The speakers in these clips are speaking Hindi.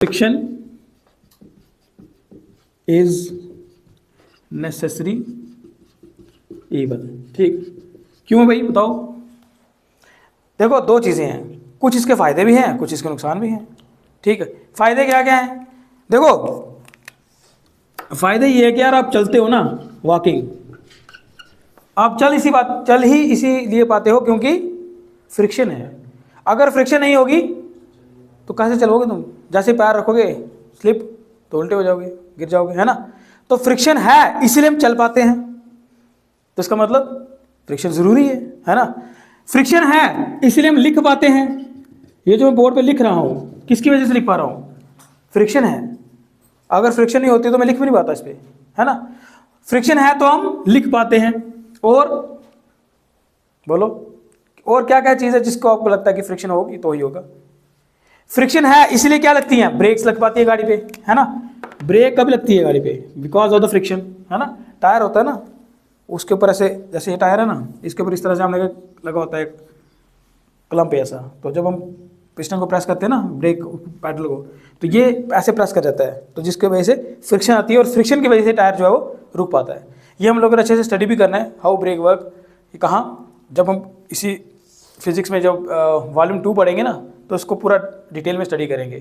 Friction is necessary evil. ठीक, क्यों भाई बताओ। देखो दो चीज़ें हैं, कुछ इसके फायदे भी हैं कुछ इसके नुकसान भी हैं। ठीक है, फायदे क्या क्या हैं। देखो फायदे ये है कि यार आप चलते हो ना, वॉकिंग, आप चल ही इसीलिए पाते हो क्योंकि फ्रिक्शन है। अगर फ्रिक्शन नहीं होगी तो कैसे चलोगे तुम, जैसे पैर रखोगे स्लिप तो उल्टे हो जाओगे, गिर जाओगे, है ना। तो फ्रिक्शन है इसीलिए हम चल पाते हैं, तो इसका मतलब फ्रिक्शन जरूरी है ना। फ्रिक्शन है इसलिए हम लिख पाते हैं। ये जो मैं बोर्ड पे लिख रहा हूँ किसकी वजह से लिख पा रहा हूँ, फ्रिक्शन है। अगर फ्रिक्शन नहीं होती तो मैं लिख भी नहीं पाता इस पर, है ना। फ्रिक्शन है तो हम लिख पाते हैं। और बोलो और क्या क्या चीज़ है जिसको आपको लगता है कि फ्रिक्शन होगी तो ही होगा। फ्रिक्शन है इसलिए क्या लगती है, ब्रेक्स लग पाती है गाड़ी पे, है ना। ब्रेक कब लगती है गाड़ी पे, बिकॉज ऑफ द फ्रिक्शन, है ना। टायर होता है ना, उसके ऊपर ऐसे, जैसे ये टायर है ना, इसके ऊपर इस तरह से हमने लगा होता है क्लम्प ऐसा, तो जब हम पिस्टन को प्रेस करते हैं ना, ब्रेक पैडल को, तो ये ऐसे प्रेस कर जाता है, तो जिसकी वजह से फ्रिक्शन आती है और फ्रिक्शन की वजह से टायर जो है वो रुक पाता है। ये हम लोगों ने अच्छे से स्टडी भी करना है, हाउ ब्रेक वर्क। ये कहाँ, जब हम इसी फिजिक्स में जब वॉल्यूम 2 पढ़ेंगे ना, तो उसको पूरा डिटेल में स्टडी करेंगे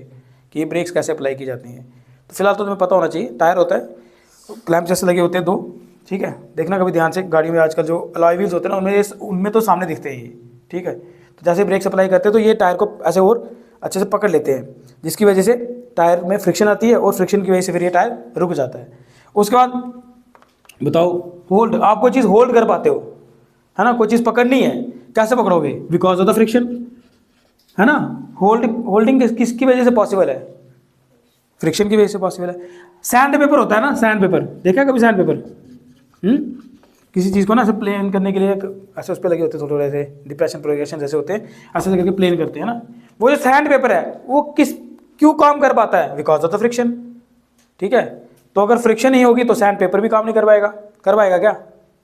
कि ये ब्रेक्स कैसे अप्लाई की जाती हैं। तो फिलहाल तो तुम्हें पता होना चाहिए, टायर होता है, क्लैंप जैसे लगे होते हैं 2, ठीक है। देखना कभी ध्यान से, गाड़ी में आजकल जो अलॉय व्हील्स होते हैं ना, उनमें तो सामने दिखते हैं ये, ठीक है। तो जैसे ब्रेक अप्लाई करते हैं तो ये टायर को ऐसे और अच्छे से पकड़ लेते हैं, जिसकी वजह से टायर में फ्रिक्शन आती है और फ्रिक्शन की वजह से फिर ये टायर रुक जाता है। उसके बाद बताओ होल्ड, आप कोई चीज़ होल्ड कर पाते हो, है ना। कोई चीज़ पकड़नी है, कैसे पकड़ोगे, बिकॉज ऑफ द फ्रिक्शन, है ना। होल्डिंग किसकी वजह से पॉसिबल है, फ्रिक्शन की वजह से पॉसिबल है। सैंड पेपर होता है ना, सैंड पेपर देखा कभी, सैंड पेपर किसी चीज़ को ना ऐसे प्लेन करने के लिए ऐसे उस पर लगे होते हैं, थोड़े ऐसे डिप्रेशन प्रोग्रेशन जैसे होते हैं, ऐसे करके प्लेन करते हैं ना। वो जो सैंड पेपर है वो क्यों काम कर पाता है, बिकॉज ऑफ द फ्रिक्शन, ठीक है। तो अगर फ्रिक्शन नहीं होगी तो सैंड पेपर भी काम नहीं कर पाएगा क्या,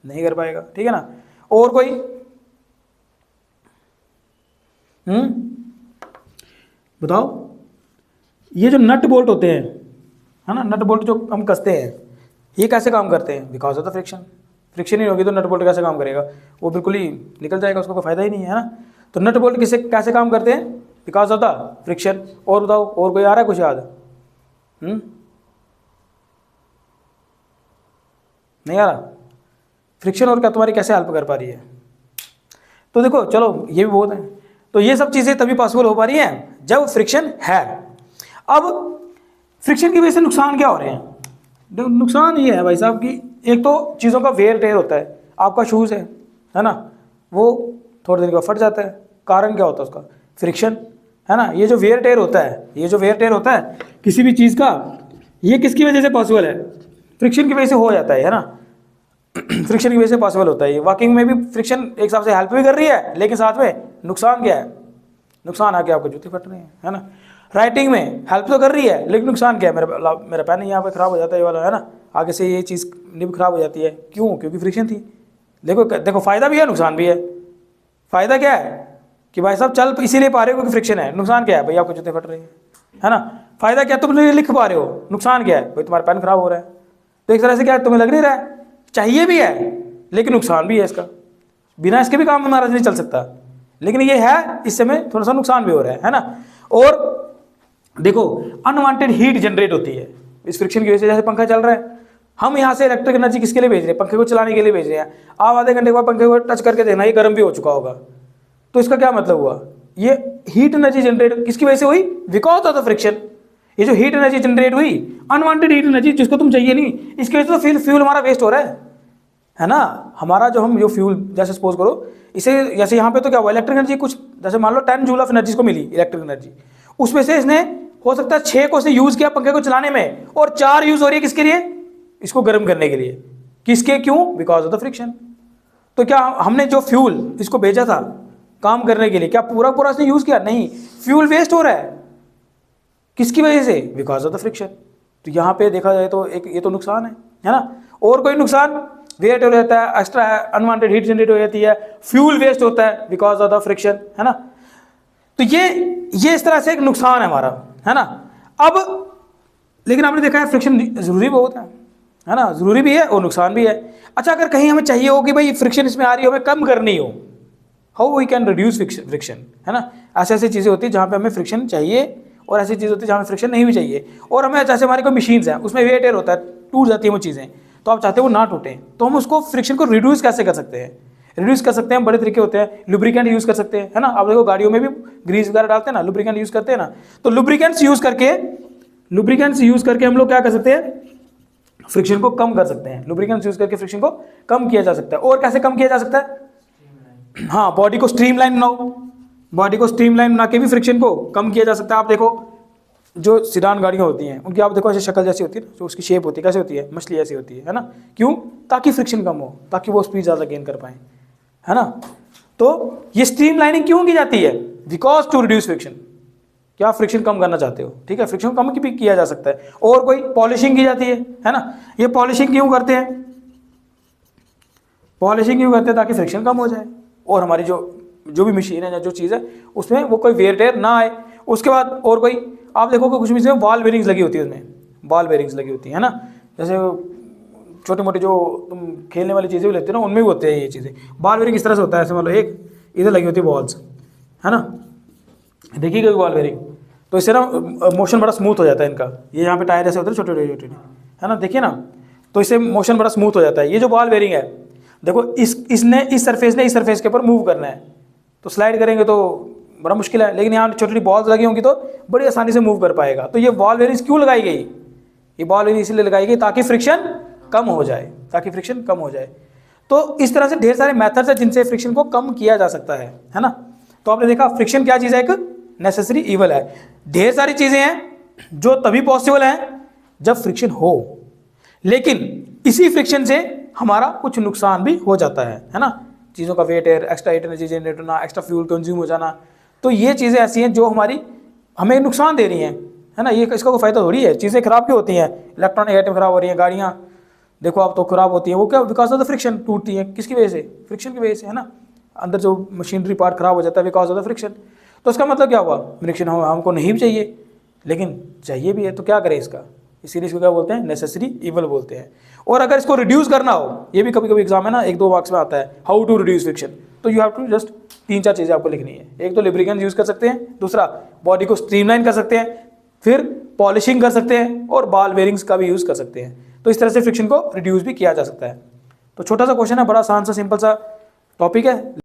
नहीं कर पाएगा, ठीक है ना। और कोई बताओ, ये जो नट बोल्ट होते हैं, है ना, नट बोल्ट जो हम कसते हैं, ये कैसे काम करते हैं, because of the friction. Friction ही होगी तो नट बोल्ट कैसे काम करेगा, वो बिल्कुल ही निकल जाएगा, उसको कोई फायदा ही नहीं है ना। तो नट बोल्ट कैसे काम करते हैं, बिकॉज ऑफ द फ्रिक्शन। और बताओ, और कोई आ रहा है कुछ याद, नहीं आ रहा। फ्रिक्शन और क्या तुम्हारी कैसे हेल्प कर पा रही है। तो देखो चलो ये भी बहुत है, तो ये सब चीज़ें तभी पॉसिबल हो पा रही हैं जब फ्रिक्शन है। अब फ्रिक्शन की वजह से नुकसान क्या हो रहे हैं, देखो नुकसान ये है भाई साहब कि एक तो चीज़ों का वेयर टेयर होता है। आपका शूज़ है ना, वो थोड़े दिन के बाद फट जाता है, कारण क्या होता है उसका, फ्रिक्शन, है ना। ये जो वेयर टेयर होता है किसी भी चीज़ का, ये किसकी वजह से पॉसिबल है, फ्रिक्शन की वजह से हो जाता है ना। फ्रिक्शन की वजह से पॉसिबल होता है ये। वॉकिंग में भी फ्रिक्शन एक हिसाब से हेल्प भी कर रही है, लेकिन साथ में नुकसान क्या है, नुकसान आके आपको जूते फट रहे हैं, है ना। राइटिंग में हेल्प तो कर रही है, लेकिन नुकसान क्या है, मेरा पेन यहाँ पे खराब हो जाता है, ये वाला, है ना। आगे से ये चीज़ निब खराब हो जाती है, क्यों, क्योंकि फ्रिक्शन थी। देखो फ़ायदा भी है नुकसान भी है। फ़ायदा क्या है कि भाई साहब चल इसीलिए पा रहे हो क्योंकि फ्रिक्शन है। नुकसान क्या है भाई, आपको जूते फट रहे हैं, है ना। फ़ायदा क्या, तुम लिख पा रहे हो। नुकसान क्या है भाई, तुम्हारा पेन खराब हो रहा है। तो एक तरह से क्या है, तुम्हें लग नहीं रहा है, चाहिए भी है लेकिन नुकसान भी है इसका। बिना इसके भी काम हमारा नहीं चल सकता, लेकिन ये है, इससे में थोड़ा सा नुकसान भी हो रहा है ना। और देखो अनवांटेड हीट जनरेट होती है इस फ्रिक्शन की वजह से। जैसे पंखा चल रहा है, हम यहाँ से इलेक्ट्रिक एनर्जी किसके लिए भेज रहे हैं, पंखे को चलाने के लिए भेज रहे हैं। आप आधे घंटे के बाद पंखे को टच करके देखना, ये गर्म भी हो चुका होगा। तो इसका क्या मतलब हुआ, ये हीट एनर्जी जनरेट किसकी वजह से हुई, बिकॉज ऑफ द फ्रिक्शन। ये जो हीट एनर्जी जनरेट हुई, अनवांटेड हीट एनर्जी जिसको तुम चाहिए नहीं, इसकी वजह से तो फ्यूल हमारा वेस्ट हो रहा है ना। हमारा जो फ्यूल, जैसे सपोज करो इसे, जैसे यहाँ पे तो क्या हुआ, इलेक्ट्रिक एनर्जी कुछ, जैसे मान लो 10 जूल ऑफ एनर्जी को मिली इलेक्ट्रिक एनर्जी, उसमें से इसने हो सकता है 6 को इसने यूज किया पंखे को चलाने में, और 4 यूज हो रही है किसके लिए, इसको गर्म करने के लिए। किसके, क्यों, बिकॉज ऑफ द फ्रिक्शन। तो क्या हमने जो फ्यूल इसको भेजा था काम करने के लिए, क्या पूरा इसने यूज किया, नहीं, फ्यूल वेस्ट हो रहा है, किसकी वजह से, बिकॉज ऑफ द फ्रिक्शन। तो यहाँ पे देखा जाए तो एक ये तो नुकसान है ना। और कोई नुकसान, वेट हो जाता है, एक्स्ट्रा अनवांटेड हीट जनरेट हो जाती है, फ्यूल वेस्ट होता है बिकॉज ऑफ द फ्रिक्शन, है ना। तो ये इस तरह से एक नुकसान है हमारा, है ना। अब लेकिन आपने देखा है फ्रिक्शन ज़रूरी बहुत है ना, ज़रूरी भी है और नुकसान भी है। अच्छा, अगर कहीं हमें चाहिए हो कि भाई फ्रिक्शन इसमें आ रही हो, हमें कम करनी हो, how we can reduce friction, है ना। ऐसे ऐसी चीज़ें होती है जहाँ पे हमें फ्रिक्शन चाहिए और ऐसी चीज़ होती है जहाँ पे फ्रिक्शन नहीं भी चाहिए। और हमें जैसे हमारी कोई मशीन्स हैं उसमें वेट एयर होता है, टूट जाती है वो चीज़ें, तो आप चाहते हो वो ना टूटें, तो हम उसको फ्रिक्शन को रिड्यूस कैसे कर सकते हैं? रिड्यूस कर सकते हैं, बड़े तरीके होते हैं, लुब्रिकेंट यूज़ कर सकते हैं, है ना। आप देखो गाड़ियों में भी ग्रीस वगैरह डालते हैं ना, लुब्रिकेंट यूज़ करते हैं ना, तो लुब्रिकेंट्स यूज़ करके हम लोग क्या कर सकते हैं, फ्रिक्शन को कम कर सकते हैं। लुब्रिकेंट्स यूज़ करके फ्रिक्शन को कम किया जा सकता है। और कैसे कम किया जा सकता है? हाँ, बॉडी को स्ट्रीमलाइन बनाओ, बॉडी को स्ट्रीमलाइन बना के भी फ्रिक्शन को कम किया जा सकता है। आप देखो जो सिडान गाड़ियाँ होती हैं उनकी आप देखो ऐसे शक्ल जैसी होती है ना, जो उसकी शेप होती है कैसे होती है, मछली ऐसी होती है ना। क्यों? ताकि फ्रिक्शन कम हो, ताकि वो स्पीड ज़्यादा गेन कर पाएँ, है ना। तो ये स्ट्रीमलाइनिंग क्यों की जाती है? बिकॉज टू रिड्यूस फ्रिक्शन, क्या फ्रिक्शन कम करना चाहते हो, ठीक है, फ्रिक्शन कम भी किया जा सकता है। और कोई पॉलिशिंग की जाती है ना। ये पॉलिशिंग क्यों करते हैं? पॉलिशिंग क्यों करते हैं? ताकि फ्रिक्शन कम हो जाए और हमारी जो भी मशीन है या जो चीज़ है उसमें वो कोई वेयर टेयर ना आए। उसके बाद और कोई आप देखोगे कुछ मशीन में बॉल बेरिंग्स लगी होती है, उसमें बॉल बेरिंग्स लगी होती है ना। जैसे छोटे मोटे जो तुम खेलने वाली चीज़ें भी लेते हो ना, उनमें भी होते हैं ये चीज़ें। बॉल बेरिंग इस तरह से होता है, ऐसे मतलब एक इधर लगी होती है बॉल्स, है ना, देखिएगा बॉल बेरिंग, तो इससे ना मोशन बड़ा स्मूथ हो जाता है इनका। ये यहाँ पे टायर ऐसे होते हैं छोटे छोटे, है ना, देखिए ना, तो इससे मोशन बड़ा स्मूथ हो जाता है। ये जो बॉल बेरिंग है देखो, इसने इस सरफेस के ऊपर मूव करना है, तो स्लाइड करेंगे तो बड़ा मुश्किल है, लेकिन यहाँ छोटी छोटी बॉल्स लगी होंगी तो बड़ी आसानी से मूव कर पाएगा। तो ये बॉल बेरिंग्स क्यों लगाई गई? ये बॉल बेरिंग इसलिए लगाई गई ताकि फ्रिक्शन कम हो जाए, ताकि फ्रिक्शन कम हो जाए। तो इस तरह से ढेर सारे मेथड्स हैं जिनसे फ्रिक्शन को कम किया जा सकता है ना। तो आपने देखा फ्रिक्शन क्या चीज़ है, एक नेसेसरी ईवल है। ढेर सारी चीज़ें हैं जो तभी पॉसिबल हैं जब फ्रिक्शन हो, लेकिन इसी फ्रिक्शन से हमारा कुछ नुकसान भी हो जाता है ना। चीज़ों का weight air, extra heat energy generate होना, एक्स्ट्रा फ्यूल कंज्यूम हो जाना, तो ये चीज़ें ऐसी हैं जो हमारी हमें नुकसान दे रही हैं, है ना। ये इसका कोई फ़ायदा थोड़ी है। चीज़ें खराब क्यों होती हैं? इलेक्ट्रॉनिक आइटम खराब हो रही हैं, गाड़ियाँ देखो आप तो खराब होती हैं, वो क्या? बिकॉज ऑफ द फ्रिक्शन टूटती हैं। किसकी वजह से? फ्रिक्शन की वजह से, है ना। अंदर जो मशीनरी पार्ट खराब हो जाता है बिकॉज ऑफ द फ्रिक्शन। तो इसका मतलब क्या हुआ? फ्रिक्शन हमको नहीं भी चाहिए, लेकिन चाहिए भी है, तो क्या करें इसका? इसीलिए इसको क्या बोलते हैं? नेसेसरी ईवल बोलते हैं। और अगर इसको रिड्यूस करना हो, ये भी कभी कभी एग्जाम है ना, 1-2 मार्क्स में आता है, हाउ टू रिड्यूस फ्रिक्शन, तो यू हैव टू जस्ट 3-4 चीज़ें आपको लिखनी है। एक तो लुब्रिकेंट यूज़ कर सकते हैं, दूसरा बॉडी को स्ट्रीमलाइन कर सकते हैं, फिर पॉलिशिंग कर सकते हैं, और बॉल बेरिंग्स का भी यूज़ कर सकते हैं। तो इस तरह से फ्रिक्शन को रिड्यूस भी किया जा सकता है। तो छोटा सा क्वेश्चन है, बड़ा आसान सा सिंपल सा टॉपिक है।